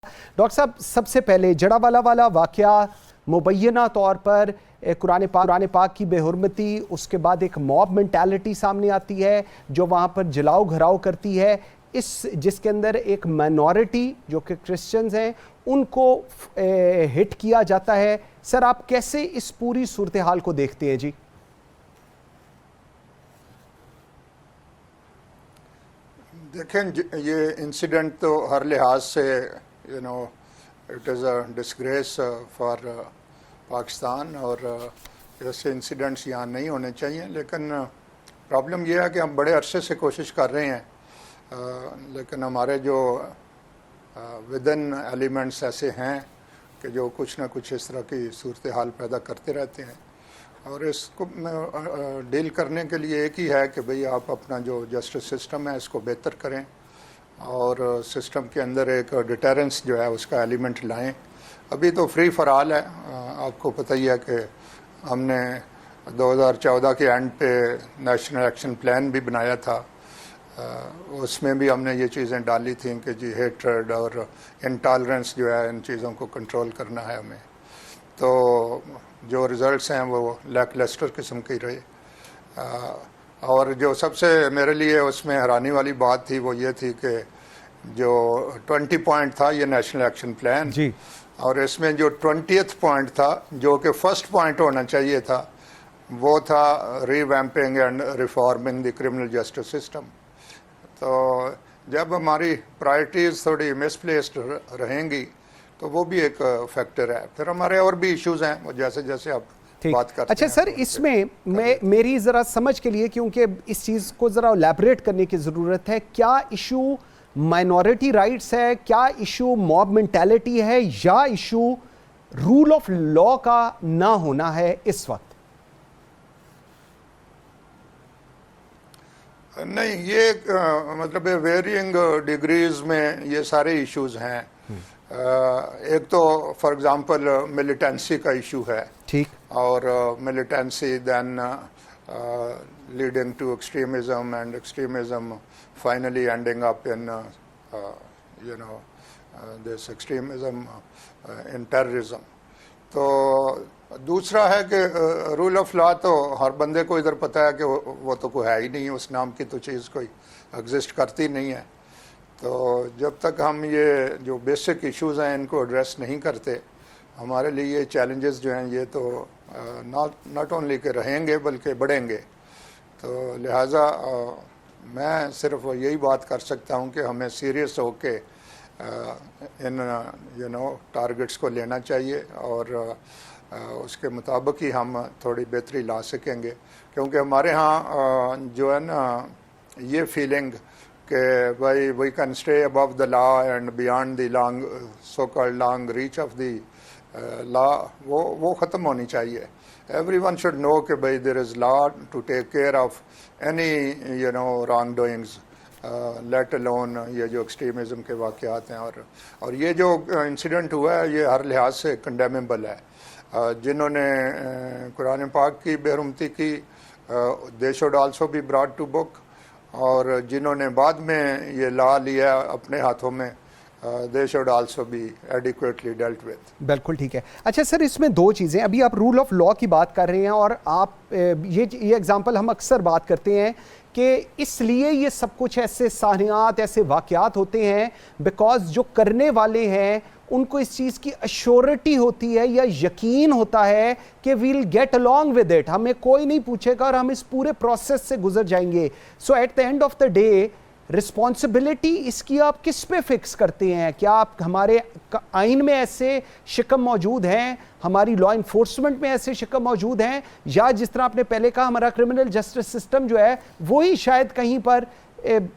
Doctor साहब, सबसे पहले जड़ावाला वाला वाकया मुबैना तौर पर कुरान पाक की बेहुरमती, उसके बाद एक मॉब मेंटालिटी सामने आती है जो वहाँ पर जलाओ घराव करती है, जिसके अंदर एक माइनॉरिटी जो कि क्रिश्चियंस हैं उनको हिट किया जाता है। सर, आप कैसे इस पूरी सूरत हाल को देखते हैं जी? देखें, ये इंसिडेंट तो हर लिहाज से it is a disgrace for Pakistan और ऐसे इंसिडेंट्स यहाँ नहीं होने चाहिए। लेकिन प्रॉब्लम यह है कि हम बड़े अरसे से कोशिश कर रहे हैं, लेकिन हमारे जो विदन एलिमेंट्स ऐसे हैं कि जो कुछ ना कुछ इस तरह की सूरत हाल पैदा करते रहते हैं। और इसको डील करने के लिए एक ही है कि भाई आप अपना जो जस्टिस सिस्टम है इसको बेहतर करें और सिस्टम के अंदर एक डिटेरेंस जो है उसका एलिमेंट लाएं। अभी तो फ्री फॉर ऑल है। आपको पता ही है कि हमने 2014 के एंड पे नेशनल एक्शन प्लान भी बनाया था। उसमें भी हमने ये चीज़ें डाली थी कि जी हेट्रेड और इंटॉलरेंस जो है इन चीज़ों को कंट्रोल करना है हमें। तो जो रिज़ल्ट्स हैं वो लैकलस्टर किस्म की रहे। और जो सबसे मेरे लिए उसमें हैरानी वाली बात थी वो ये थी कि जो 20 पॉइंट था ये नेशनल एक्शन प्लान जी, और इसमें जो 20th पॉइंट था जो कि फर्स्ट पॉइंट होना चाहिए था वो था revamping and reforming the criminal justice system. तो जब हमारी प्रायोरिटीज़ थोड़ी मिसप्लेस्ड रहेंगी तो वो भी एक फैक्टर है। फिर हमारे और भी इश्यूज हैं वो जैसे जैसे आप बात करते हैं। अच्छा सर, इसमें मेरी ज़रा समझ के लिए, क्योंकि इस चीज़ को ज़रा एलैबोरेट करने की ज़रूरत है, क्या इशू माइनॉरिटी राइट्स है, क्या इशू मॉब मेंटालिटी है, या इशू रूल ऑफ लॉ का ना होना है इस वक्त? नहीं, ये मतलब वेरियंग डिग्रीज में ये सारे इश्यूज हैं। एक तो फॉर एग्जांपल मिलिटेंसी का इशू है, ठीक, और militancy then leading to extremism and extremism finally ending up in this extremism in terrorism. तो दूसरा है कि रूल ऑफ लॉ तो हर बंदे को इधर पता है कि वो तो कोई है ही नहीं, उस नाम की तो चीज़ कोई एग्जिस्ट करती नहीं है। तो जब तक हम ये जो बेसिक इश्यूज हैं इनको एड्रेस नहीं करते, हमारे लिए ये चैलेंजेस जो हैं ये तो नॉट ओनली के रहेंगे बल्कि बढ़ेंगे। तो लिहाजा मैं सिर्फ यही बात कर सकता हूँ कि हमें सीरियस होके इन टारगेट्स को लेना चाहिए और उसके मुताबिक ही हम थोड़ी बेहतरी ला सकेंगे। क्योंकि हमारे यहाँ जो है ना ये फीलिंग कि भाई we can stay above the law and beyond the long so called long reach of the law, वो ख़त्म होनी चाहिए। एवरीवन शुड नो कि भाई there is law to take care of any wrong doings, let alone ये जो extremism के वाक़यात हैं। और ये जो इंसिडेंट हुआ है ये हर लिहाज से कंडेमेबल है। जिन्होंने कुरान पाक की बेहुरमती की, they should also be brought to book, और जिन्होंने बाद में ये लॉ लिया अपने हाथों में, दे should also B adequately dealt with. बिल्कुल ठीक है। अच्छा सर, इसमें दो चीज़ें, अभी आप रूल ऑफ लॉ की बात कर रहे हैं और आप ये एग्जांपल हम अक्सर बात करते हैं कि इसलिए ये सब कुछ ऐसे सानियात, ऐसे वाक़यात होते हैं बिकॉज जो करने वाले हैं उनको इस चीज़ की अश्योरिटी होती है या यकीन होता है कि we'll get along with it, हमें कोई नहीं पूछेगा और हम इस पूरे प्रोसेस से गुजर जाएंगे। So at the end of the day responsibility इसकी आप किस पे फिक्स करते हैं? क्या आप हमारे आइन में ऐसे शिकम मौजूद हैं, हमारी लॉ इन्फोर्समेंट में ऐसे शिकम मौजूद हैं, या जिस तरह आपने पहले कहा हमारा क्रिमिनल जस्टिस सिस्टम जो है वही शायद कहीं पर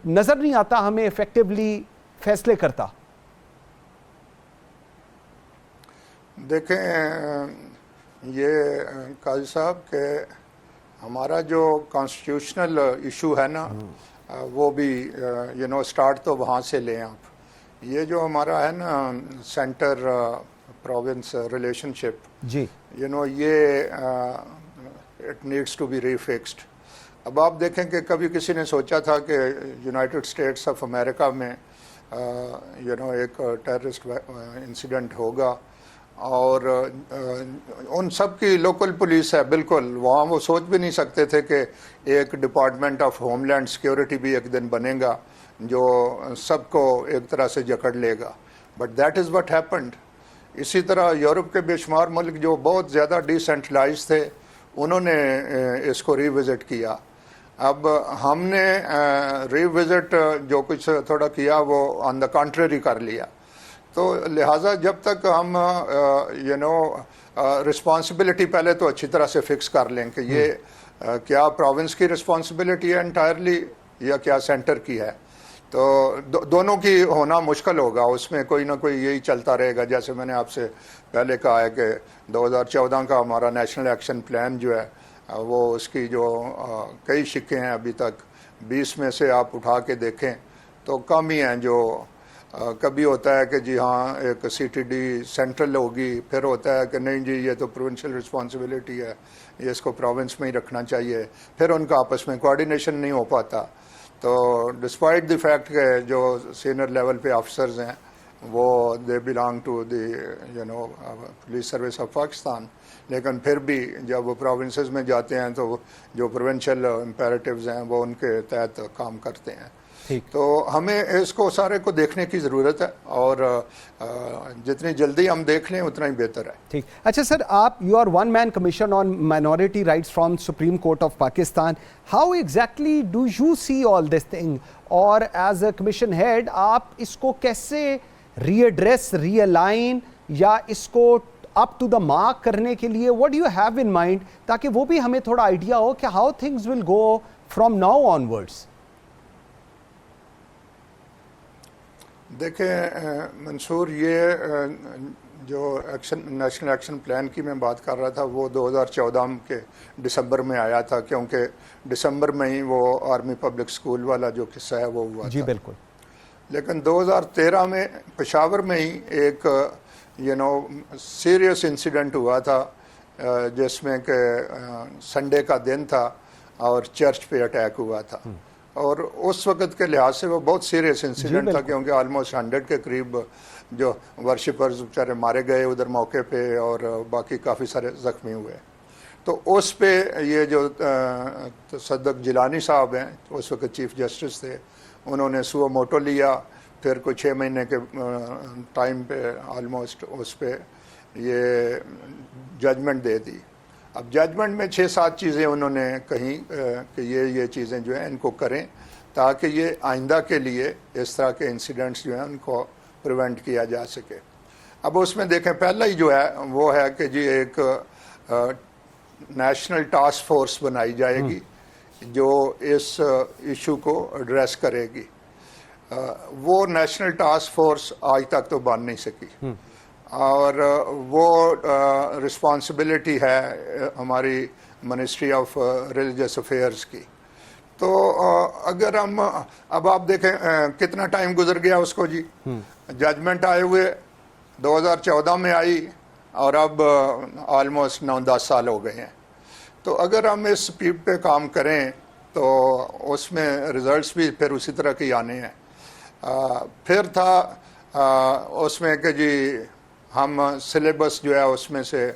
नज़र नहीं आता हमें इफेक्टिवली फैसले करता? देखें, ये काजी साहब के हमारा जो कॉन्स्टिट्यूशनल इशू है ना वो भी स्टार्ट तो वहाँ से लें आप। ये जो हमारा है ना सेंटर प्रोविंस रिलेशनशिप जी, ये इट नीड्स टू बी रीफिक्स्ड। अब आप देखें कि कभी किसी ने सोचा था कि यूनाइटेड स्टेट्स ऑफ अमेरिका में एक टेररिस्ट इंसिडेंट होगा और उन सब की लोकल पुलिस है, बिल्कुल वहाँ वो सोच भी नहीं सकते थे कि एक डिपार्टमेंट ऑफ होमलैंड सिक्योरिटी भी एक दिन बनेगा जो सबको एक तरह से जकड़ लेगा, but that is what happened. इसी तरह यूरोप के बेशुमार मुल्क जो बहुत ज़्यादा डिसेंट्रलाइज थे उन्होंने इसको रिविज़िट किया। अब हमने रिविज़िट जो कुछ थोड़ा किया वो ऑन द कॉन्ट्रेरी कर लिया। तो लिहाजा जब तक हम रिस्पॉन्सिबिलिटी पहले तो अच्छी तरह से फिक्स कर लें कि ये क्या प्रोविंस की रिस्पॉन्सिबिलिटी है इंटायरली या क्या सेंटर की है, तो दोनों की होना मुश्किल होगा, उसमें कोई ना कोई यही चलता रहेगा। जैसे मैंने आपसे पहले कहा है कि 2014 का हमारा नेशनल एक्शन प्लान जो है वो उसकी जो कई शिक्के हैं अभी तक 20 में से आप उठा के देखें तो कम ही हैं जो कभी होता है कि जी हाँ एक सीटीडी सेंट्रल होगी, फिर होता है कि नहीं जी ये तो प्रोविंशियल रिस्पॉन्सिबिलिटी है, ये इसको प्रोविंस में ही रखना चाहिए, फिर उनका आपस में कोऑर्डिनेशन नहीं हो पाता। तो डिस्पाइट द फैक्ट के जो सीनियर लेवल पे ऑफिसर्स हैं वो they belong to the police service of Pakistan, लेकिन फिर भी जब वो प्रोविंसेस में जाते हैं तो जो प्रोविंशियल इम्पेरेटिव्स हैं वो उनके तहत काम करते हैं। तो हमें इसको सारे को देखने की ज़रूरत है और जितनी जल्दी हम देख लें उतना ही बेहतर है। ठीक। अच्छा सर, आप you are one man commission on minority rights from supreme court of Pakistan, how exactly do you see all this thing, और एज अ कमीशन हेड आप इसको कैसे रीएड्रेस, रीअलाइन या इसको अप टू द मार्क करने के लिए what do you have in mind, ताकि वो भी हमें थोड़ा आइडिया हो कि how things will go from now onwards. देखें मंसूर, ये जो नेशनल एक्शन प्लान की मैं बात कर रहा था वो 2014 के दिसंबर में आया था, क्योंकि दिसंबर में ही वो आर्मी पब्लिक स्कूल वाला जो किस्सा है वो हुआ जी था। बिल्कुल। लेकिन 2013 में पेशावर में ही एक सीरियस इंसिडेंट हुआ था जिसमें कि संडे का दिन था और चर्च पे अटैक हुआ था, और उस वक़्त के लिहाज से वो बहुत सीरियस इंसिडेंट था क्योंकि ऑलमोस्ट 100 के करीब जो वर्शिपर्स बेचारे मारे गए उधर मौके पे और बाकी काफ़ी सारे ज़ख्मी हुए। तो उस पे ये जो सदक जिलानी साहब हैं उस वक़्त चीफ जस्टिस थे, उन्होंने सुओ मोटो लिया, फिर कुछ 6 महीने के टाइम पे ऑलमोस्ट उस पे ये जजमेंट दे दी। अब जजमेंट में 6-7 चीज़ें उन्होंने कहीं कि ये चीज़ें जो हैं इनको करें ताकि ये आइंदा के लिए इस तरह के इंसिडेंट्स जो हैं उनको प्रिवेंट किया जा सके। अब उसमें देखें पहला ही जो है वो है कि जी एक नेशनल टास्क फोर्स बनाई जाएगी जो इस इशू को एड्रेस करेगी। वो नेशनल टास्क फोर्स आज तक तो बन नहीं सकी और वो रिस्पॉन्सिबिलिटी है हमारी मिनिस्ट्री ऑफ रिलीजियस अफेयर्स की। तो अगर हम अब आप देखें कितना टाइम गुजर गया उसको जी, जजमेंट आए हुए 2014 में आई और अब ऑलमोस्ट 9-10 साल हो गए हैं। तो अगर हम इस स्पीड पे काम करें तो उसमें रिजल्ट्स भी फिर उसी तरह के आने हैं। फिर था उसमें कि जी हम सिलेबस जो है उसमें से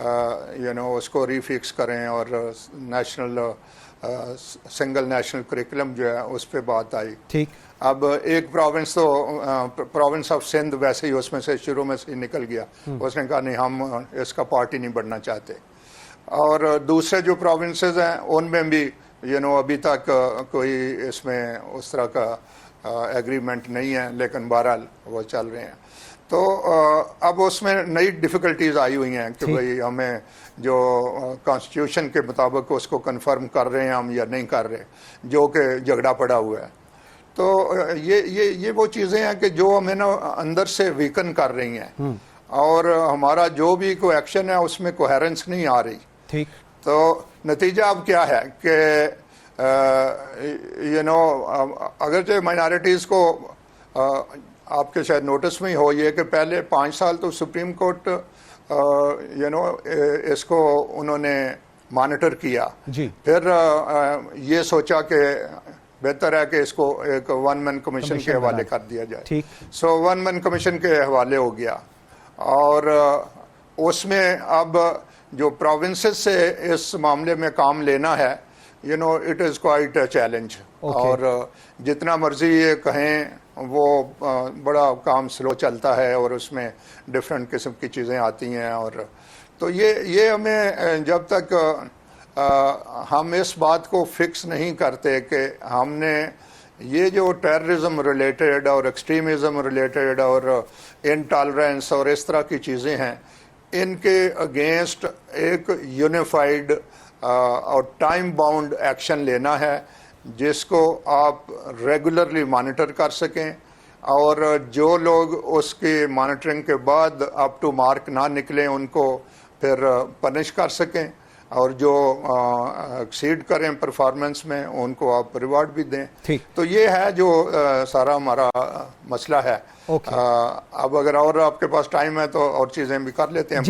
उसको रीफिक्स करें और नेशनल सिंगल नेशनल करिकुलम जो है उस पर बात आई। ठीक। अब एक प्रोविंस तो प्रोविंस ऑफ सिंध वैसे ही उसमें से शुरू में से निकल गया, उसने कहा नहीं हम इसका पार्टी नहीं बनना चाहते, और दूसरे जो प्रोविंसेस हैं उनमें भी अभी तक कोई इसमें उस तरह का एग्रीमेंट नहीं है, लेकिन बहरहाल वो चल रहे हैं। तो अब उसमें नई डिफ़िकल्टीज़ आई हुई हैं कि भाई हमें जो कॉन्स्टिट्यूशन के मुताबिक उसको कंफर्म कर रहे हैं हम या नहीं कर रहे, जो कि झगड़ा पड़ा हुआ है। तो ये वो चीज़ें हैं कि जो हमें ना अंदर से वीकन कर रही हैं और हमारा जो भी कोई एक्शन है उसमें कोहेरेंस नहीं आ रही। ठीक। तो नतीजा अब क्या है कि अगरचे माइनॉरिटीज़ को आपके शायद नोटिस में ही हो ये कि पहले 5 साल तो सुप्रीम कोर्ट इसको उन्होंने मॉनिटर किया जी। फिर ये सोचा कि बेहतर है कि इसको एक वन मैन कमीशन के हवाले कर दिया जाए। ठीक। सो वन मैन कमीशन के हवाले हो गया, और उसमें अब जो प्रोविंसेस से इस मामले में काम लेना है, you know, it is quite a challenge. और जितना मर्जी ये कहें वो बड़ा काम स्लो चलता है और उसमें डिफरेंट किस्म की चीज़ें आती हैं। और तो ये हमें जब तक हम इस बात को फिक्स नहीं करते कि हमने ये जो टेररिज्म रिलेटेड और एक्सट्रीमिज़म रिलेटेड और इनटॉलरेंस और इस तरह की चीज़ें हैं, इनके अगेंस्ट एक यूनिफाइड और टाइम बाउंड एक्शन लेना है, जिसको आप रेगुलरली मॉनिटर कर सकें, और जो लोग उसकी मॉनिटरिंग के बाद अप टू मार्क ना निकलें उनको फिर पनिश कर सकें, और जो एक्सीड करें परफॉर्मेंस में उनको आप रिवार्ड भी दें। तो ये है जो सारा हमारा मसला है। अब अगर और आपके पास टाइम है तो और चीज़ें भी कर लेते हैं।